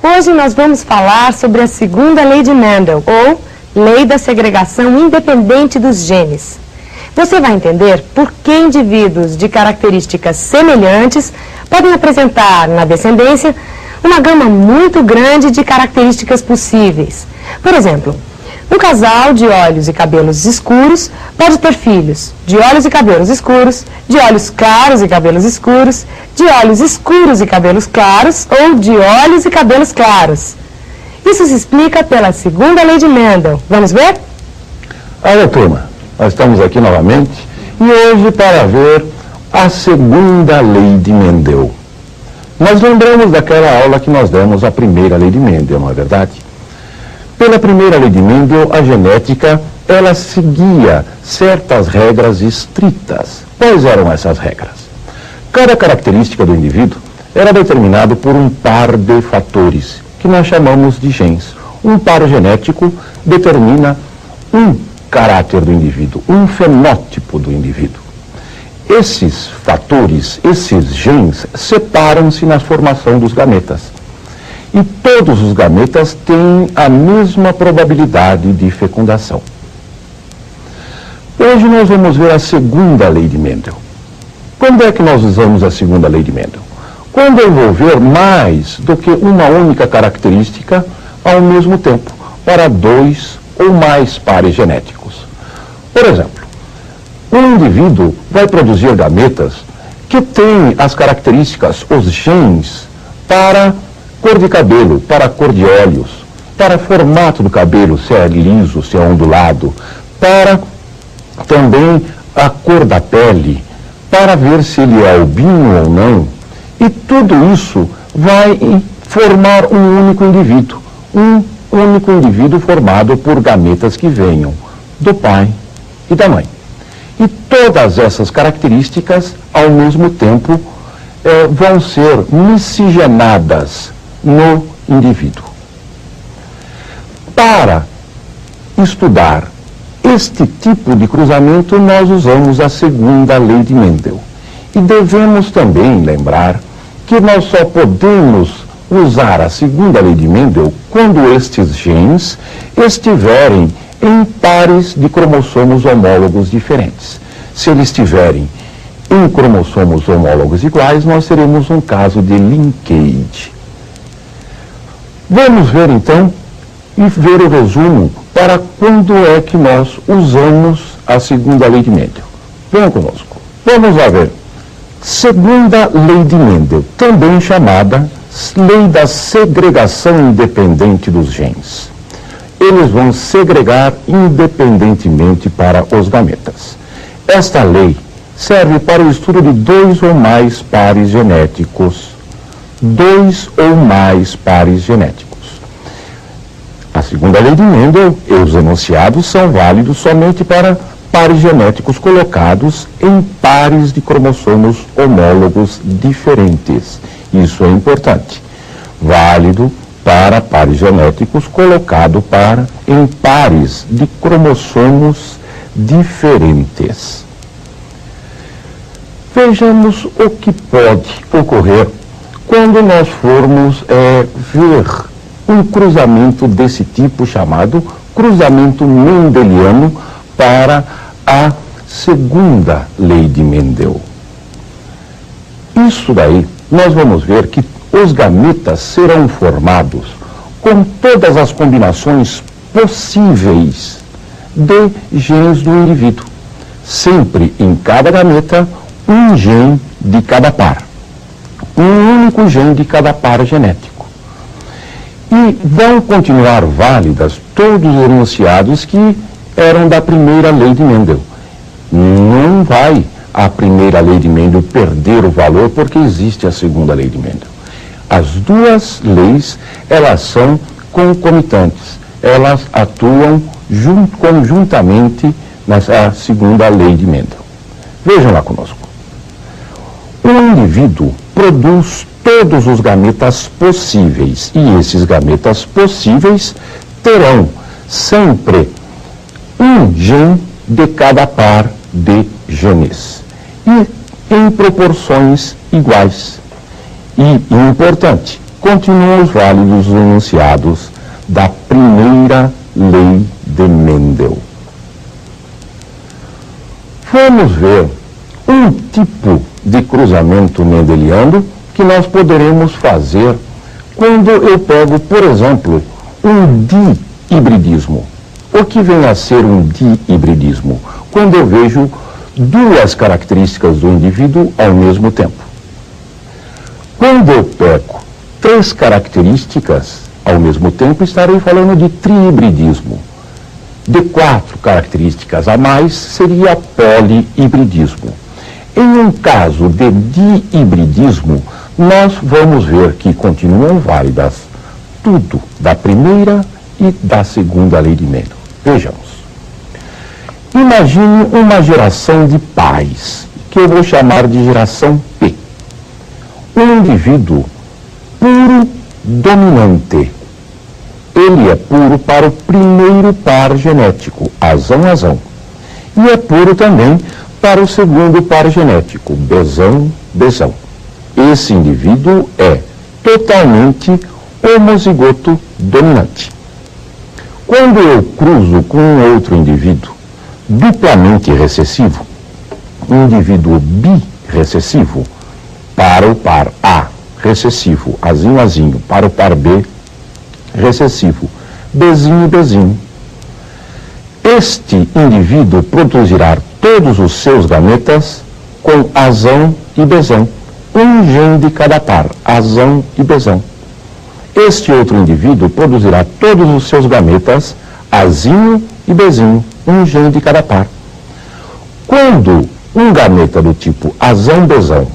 Hoje nós vamos falar sobre a segunda lei de Mendel, ou lei da segregação independente dos genes. Você vai entender por que indivíduos de características semelhantes podem apresentar na descendência uma gama muito grande de características possíveis. Por exemplo, um casal de olhos e cabelos escuros pode ter filhos de olhos e cabelos escuros, de olhos claros e cabelos escuros, de olhos escuros e cabelos claros ou de olhos e cabelos claros. Isso se explica pela segunda lei de Mendel. Vamos ver? Olha, turma, nós estamos aqui novamente e hoje para ver a segunda lei de Mendel. Nós lembramos daquela aula que nós demos a primeira lei de Mendel, não é verdade? Pela primeira lei de Mendel, a genética, ela seguia certas regras estritas. Quais eram essas regras? Cada característica do indivíduo era determinado por um par de fatores, que nós chamamos de genes. Um par genético determina um caráter do indivíduo, um fenótipo do indivíduo. Esses fatores, esses genes, separam-se na formação dos gametas. E todos os gametas têm a mesma probabilidade de fecundação. Hoje nós vamos ver a segunda lei de Mendel. Quando é que nós usamos a segunda lei de Mendel? Quando envolver mais do que uma única característica ao mesmo tempo, para dois ou mais pares genéticos. Por exemplo, um indivíduo vai produzir gametas que têm as características, os genes, para cor de cabelo, para cor de olhos, para formato do cabelo, se é liso, se é ondulado, para também a cor da pele, para ver se ele é albino ou não. E tudo isso vai formar um único indivíduo formado por gametas que venham do pai e da mãe. E todas essas características, ao mesmo tempo, vão ser miscigenadas no indivíduo. Para estudar este tipo de cruzamento, nós usamos a segunda lei de Mendel. E devemos também lembrar que nós só podemos usar a segunda lei de Mendel quando estes genes estiverem em pares de cromossomos homólogos diferentes. Se eles estiverem em cromossomos homólogos iguais, nós teremos um caso de linkage. Vamos ver então e ver o resumo para quando é que nós usamos a segunda lei de Mendel. Venham conosco. Vamos lá ver. Segunda lei de Mendel, também chamada lei da segregação independente dos genes. Eles vão segregar independentemente para os gametas. Esta lei serve para o estudo de dois ou mais pares genéticos. Dois ou mais pares genéticos. A segunda lei de Mendel e os enunciados são válidos somente para pares genéticos colocados em pares de cromossomos homólogos diferentes. Isso é importante. Válido para pares genéticos colocados em pares de cromossomos diferentes. Vejamos o que pode ocorrer quando nós formos ver um cruzamento desse tipo chamado cruzamento mendeliano para a segunda lei de Mendel. Isso daí, nós vamos ver que os gametas serão formados com todas as combinações possíveis de genes do indivíduo. Sempre em cada gameta, um gene de cada par. Um único gene de cada par genético. E vão continuar válidas todos os enunciados que eram da primeira lei de Mendel. Não vai a primeira lei de Mendel perder o valor porque existe a segunda lei de Mendel. As duas leis, elas são concomitantes. Elas atuam conjuntamente nessa segunda lei de Mendel. Vejam lá conosco. O indivíduo produz todos os gametas possíveis e esses gametas possíveis terão sempre um gene de cada par de genes e em proporções iguais. E importante, continuam os válidos enunciados da primeira lei de Mendel. Vamos ver um tipo de cruzamento mendeliano que nós poderemos fazer quando eu pego, por exemplo, um dihibridismo. O que vem a ser um dihibridismo? Quando eu vejo duas características do indivíduo ao mesmo tempo. Quando eu pego três características ao mesmo tempo, estarei falando de trihibridismo. De quatro características a mais, seria polihibridismo. Em um caso de dihibridismo, nós vamos ver que continuam válidas tudo da primeira e da segunda lei de Mendel. Vejamos. Imagine uma geração de pais, que eu vou chamar de geração P. Um indivíduo puro dominante. Ele é puro para o primeiro par genético, azão-azão. E é puro também para o segundo par genético, bezão-bezão. Esse indivíduo é totalmente homozigoto dominante. Quando eu cruzo com um outro indivíduo duplamente recessivo, um indivíduo birrecessivo, para o par A recessivo, azinho-azinho, para o par B recessivo, bezinho-bezinho. Este indivíduo produzirá todos os seus gametas com azão e bezão, um gene de cada par, azão e bezão. Este outro indivíduo produzirá todos os seus gametas, azinho e bezinho, um gene de cada par. Quando um gameta do tipo azão-bezão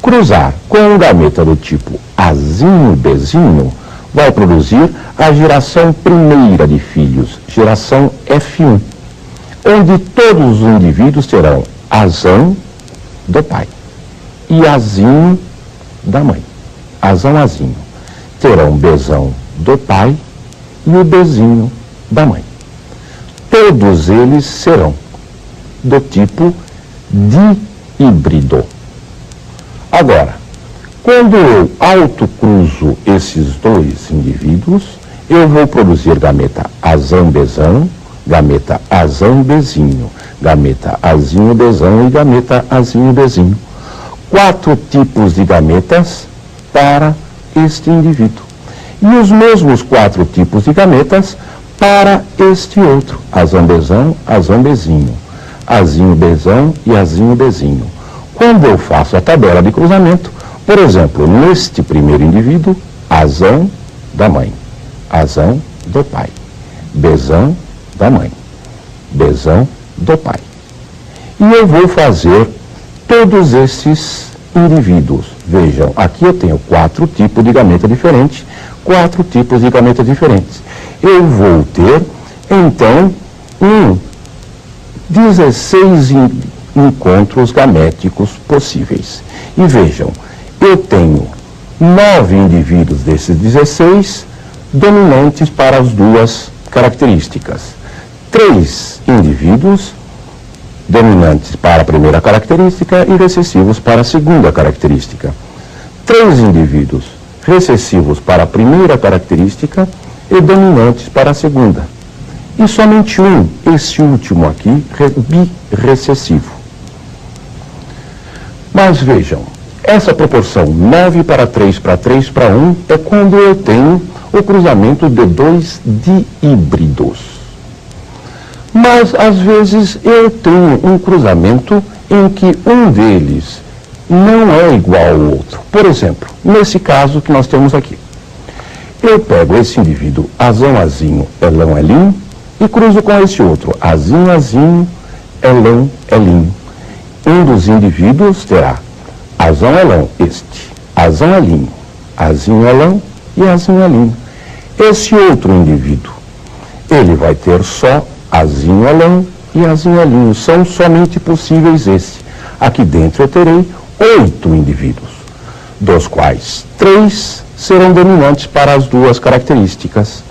cruzar com um gameta do tipo azinho-bezinho, vai produzir a geração primeira de filhos, geração F1, onde todos os indivíduos terão azão do pai e azinho da mãe. Azão-azinho. Terão bezão do pai e o bezinho da mãe. Todos eles serão do tipo dihíbrido. Agora, quando eu autocruzo esses dois indivíduos, eu vou produzir gameta azão-bezão, gameta azão-bezinho, gameta azinho-bezão e gameta azinho-bezinho. 4 tipos de gametas para este indivíduo. E os mesmos 4 tipos de gametas para este outro, azão-bezão, azão-bezinho, azinho-bezão e azinho-bezinho. Quando eu faço a tabela de cruzamento, por exemplo, neste primeiro indivíduo, azão da mãe, azão do pai, bezão da mãe, bezão do pai. E eu vou fazer todos esses indivíduos. Vejam, aqui eu tenho 4 tipos de gameta diferentes, 4 tipos de gameta diferentes. Eu vou ter, então, 16 encontros gaméticos possíveis. E vejam, eu tenho 9 indivíduos desses 16 dominantes para as duas características. 3 indivíduos dominantes para a primeira característica e recessivos para a segunda característica. 3 indivíduos recessivos para a primeira característica e dominantes para a segunda. E somente um, esse último aqui, birrecessivo. Mas vejam, essa proporção 9 para 3 para 3 para 1 é quando eu tenho o cruzamento de 2 dihíbridos. Mas, às vezes, eu tenho um cruzamento em que um deles não é igual ao outro. Por exemplo, nesse caso que nós temos aqui. Eu pego esse indivíduo azão-azinho, elão-elinho, e cruzo com esse outro, azinho-azinho, elão-elinho. Um dos indivíduos terá azão-elão, este, azão-elinho, azinho-elão e azinho-elinho. Esse outro indivíduo, ele vai ter só azinho-elão e azinho-elinho. São somente possíveis esses. Aqui dentro eu terei 8 indivíduos, dos quais 3 serão dominantes para as duas características.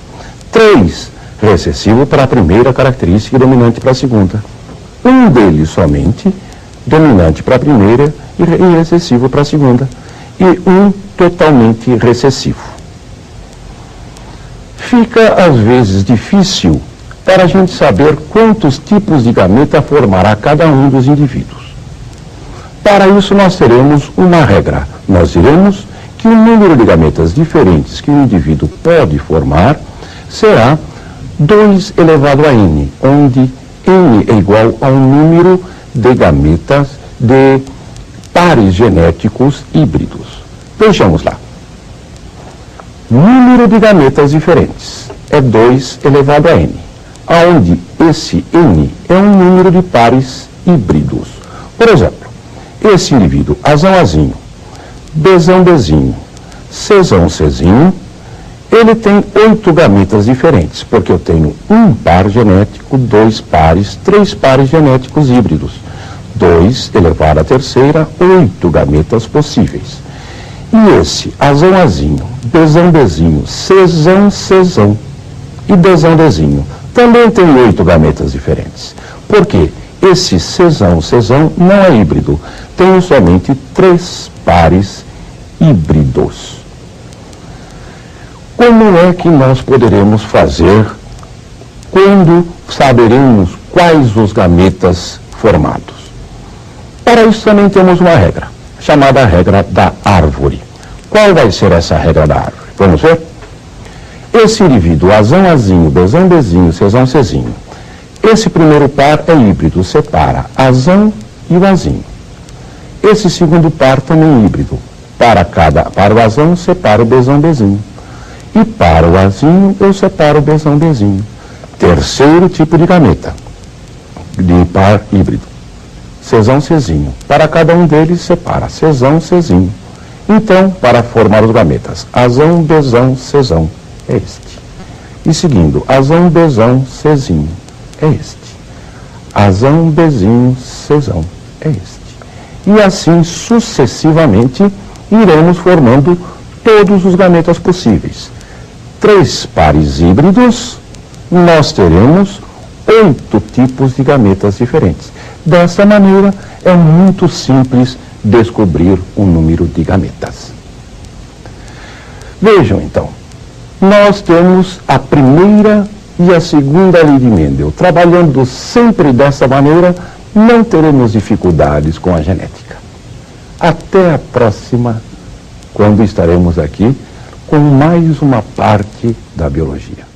3 recessivo para a primeira característica e dominante para a segunda. Um deles somente dominante para a primeira e recessivo para a segunda. E um totalmente recessivo. fica às vezes difícil para a gente saber quantos tipos de gameta formará cada um dos indivíduos. Para isso nós teremos uma regra. Nós diremos que o número de gametas diferentes que um indivíduo pode formar será 2 elevado a n, onde n é igual ao número de gametas de pares genéticos híbridos. Vejamos lá. Número de gametas diferentes é 2 elevado a n, onde esse n é um número de pares híbridos. Por exemplo, esse indivíduo, Azão Azinho, Bzão Bzinho, Czão Czinho, ele tem 8 gametas diferentes, porque eu tenho um par genético, 2 pares, 3 pares genéticos híbridos. 2 elevado à terceira, 8 gametas possíveis. E esse Azão Azinho, Bzão Bzinho, Czão Czão e Dzão Dzinho também tem 8 gametas diferentes. Por quê? Esse Czão Czão não é híbrido, tem somente 3 pares híbridos. Como é que nós poderemos fazer quando saberemos quais os gametas formados? Para isso também temos uma regra, chamada regra da árvore. Qual vai ser essa regra da árvore? Vamos ver? Esse indivíduo, Azão Azinho, Bzão Bzinho, Czão Czinho, esse primeiro par é híbrido, separa Azão e o Azinho. Esse segundo par também é híbrido. Para o Azão, separa o Bzão Bzinho. E para o Azinho, eu separo o Bzão Bzinho. Terceiro tipo de gameta, de par híbrido. Czão Czinho. Para cada um deles, separa Czão Czinho. Então, para formar os gametas, Azão, Bzão, Czão, é este. E seguindo, Azão, Bzão, Czinho, é este. Azão, Bzinho, Czão, é este. E assim, sucessivamente, iremos formando todos os gametas possíveis. 3 pares híbridos, nós teremos 8 tipos de gametas diferentes. Dessa maneira, é muito simples descobrir o número de gametas. Vejam, então, nós temos a primeira e a segunda lei de Mendel. Trabalhando sempre dessa maneira, não teremos dificuldades com a genética. Até a próxima, quando estaremos aqui com mais uma parte da biologia.